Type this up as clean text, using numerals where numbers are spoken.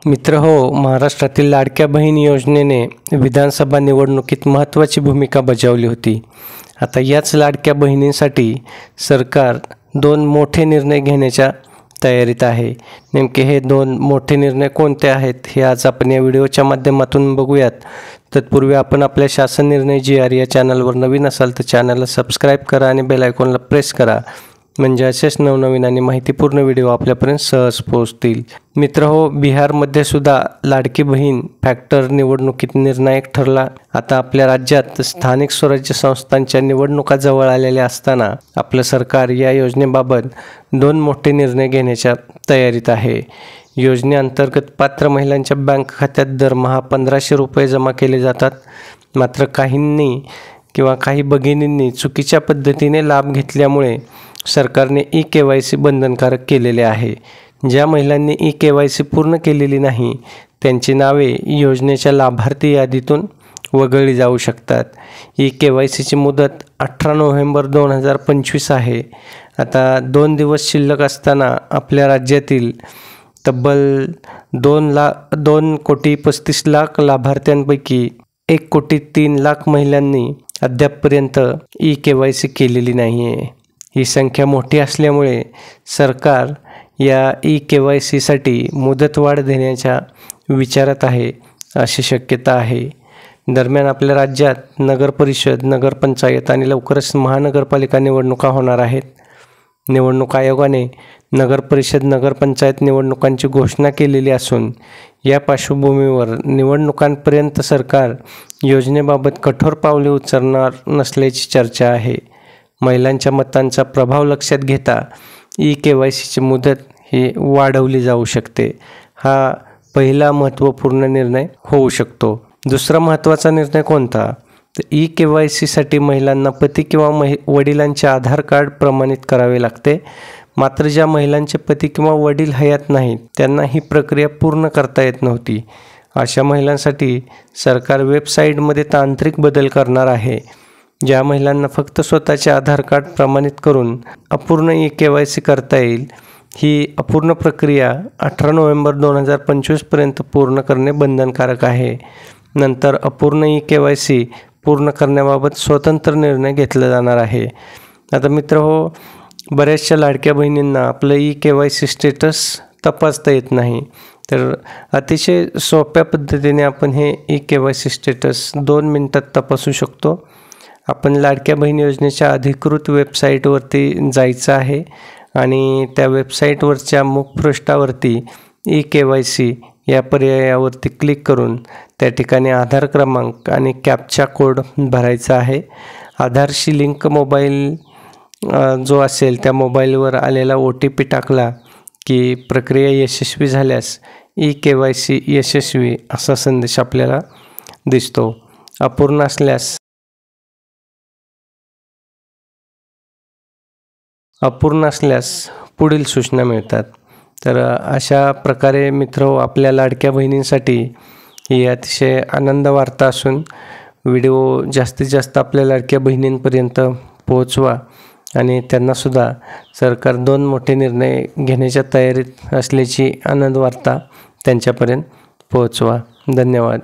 मित्र हो, महाराष्ट्रातील लाडक्या बहीण योजनेने विधानसभा निवडणुकीत महत्त्वाची भूमिका बजावली होती. आता याच लाडक्या बहिणींसाठी सरकार दोन मोठे निर्णय घेण्याच्या तयारीत आहे. नेमके हे दोन मोठे निर्णय कोणते आहेत हे आज आपण या व्हिडिओच्या माध्यमातून बघूयात. तत्पूर्वी आपण आपल्या शासन निर्णय GR या चॅनलवर नवीन असाल तर चॅनलला सबस्क्राईब करा आणि बेल आयकॉनला प्रेस करा, म्हणजे असेच नवनवीन आणि माहितीपूर्ण व्हिडिओ आपल्यापर्यंत सहज पोहोचतील. मित्र हो, बिहारमध्ये सुद्धा लाडकी बहीण फॅक्टर निवडणुकीत निर्णायक ठरला. आता आपल्या राज्यात स्थानिक स्वराज्य संस्थांच्या निवडणुका जवळ आलेल्या असताना आपलं सरकार या योजनेबाबत दोन मोठे निर्णय घेण्याच्या तयारीत आहे. योजनेअंतर्गत पात्र महिलांच्या बँक खात्यात दरमहा 1500 रुपये जमा केले जातात. मात्र काही भगिनींनी चुकीच्या पद्धतीने लाभ घेतल्यामुळे सरकारने eKYC बंधनकारक केलेले आहे. ज्या महिलांनी eKYC पूर्ण केलेली नाही त्यांची नावे योजनेच्या लाभार्थी यादीतून वगळली जाऊ शकतात. eKYCची मुदत 18 नोव्हेंबर 2025 आहे. आता 2 दिवस शिल्लक असताना आपल्या राज्यातील तब्बल 2,35,00,000 लाभार्थ्यांपैकी 1,03,00,000 महिलांनी अद्यापपर्यंत eKYC केलेली नाही आहे. ही संख्या मोठी असल्यामुळे सरकार या eKYCसाठी मुदतवाढ देण्याच्या विचारात आहे अशी शक्यता आहे. दरम्यान आपल्या राज्यात नगरपरिषद, नगरपंचायत आणि लवकरच महानगरपालिका निवडणुका होणार आहेत. निवडणूक आयोगाने नगरपरिषद, नगरपंचायत निवडणुकांची घोषणा केलेली असून या पार्श्वभूमीवर निवडणुकांपर्यंत सरकार योजनेबाबत कठोर पावले उचलणार नसल्याची चर्चा आहे. महिलांच्या मतांचा प्रभाव लक्षात घेता eKYCची मुदत ही वाढवली जाऊ शकते. हा पहिला महत्त्वपूर्ण निर्णय होऊ शकतो. दुसरा महत्त्वाचा निर्णय कोणता? तर eKYCसाठी महिलांना पती किंवा वडिलांचे आधार कार्ड प्रमाणित करावे लागते. मात्र ज्या महिलांचे पती किंवा वडील हयात नाहीत त्यांना ही प्रक्रिया पूर्ण करता येत नव्हती. अशा महिलांसाठी सरकार वेबसाईटमध्ये तांत्रिक बदल करणार आहे. ज्या महिलांना फक्त स्वतःचे आधार कार्ड प्रमाणित करून अपूर्ण eKYC करता येईल, ही अपूर्ण प्रक्रिया 18 नोव्हेंबर 2025 पर्यंत पूर्ण करणे बंधनकारक आहे. नंतर अपूर्ण eKYC पूर्ण करण्याबाबत स्वतंत्र निर्णय घेतला जाणार आहे. आता मित्र हो, बऱ्याचशा लाडक्या बहिणींना आपलं eKYC स्टेटस तपासता येत नाही. तर अतिशय सोप्या पद्धतीने आपण हे eKYC स्टेटस 2 मिनिटात तपासू शकतो. आपण लाडक्या बहीण योजनेच्या अधिकृत वेबसाईटवरती जायचं आहे आणि त्या वेबसाईटवरच्या मुखपृष्ठावरती eKYC या पर्यायावरती क्लिक करून त्या ठिकाणी आधार क्रमांक आणि कॅप्चा कोड भरायचा आहे. आधारशी लिंक मोबाईल जो असेल त्या मोबाईलवर आलेला OTP टाकला की प्रक्रिया यशस्वी झाल्यास eKYC यशस्वी असा संदेश आपल्याला दिसतो. अपूर्ण असल्यास पुढील सूचना मिळतात. तर अशा प्रकारे मित्र आपल्या लाडक्या बहिणींसाठी ही अतिशय आनंद वार्ता असून व्हिडिओ जास्तीत जास्त आपल्या लाडक्या बहिणींपर्यंत पोहोचवा आणि त्यांनासुद्धा सरकार 2 मोठे निर्णय घेण्याच्या तयारीत असल्याची आनंद वार्ता त्यांच्यापर्यंत पोहोचवा. धन्यवाद.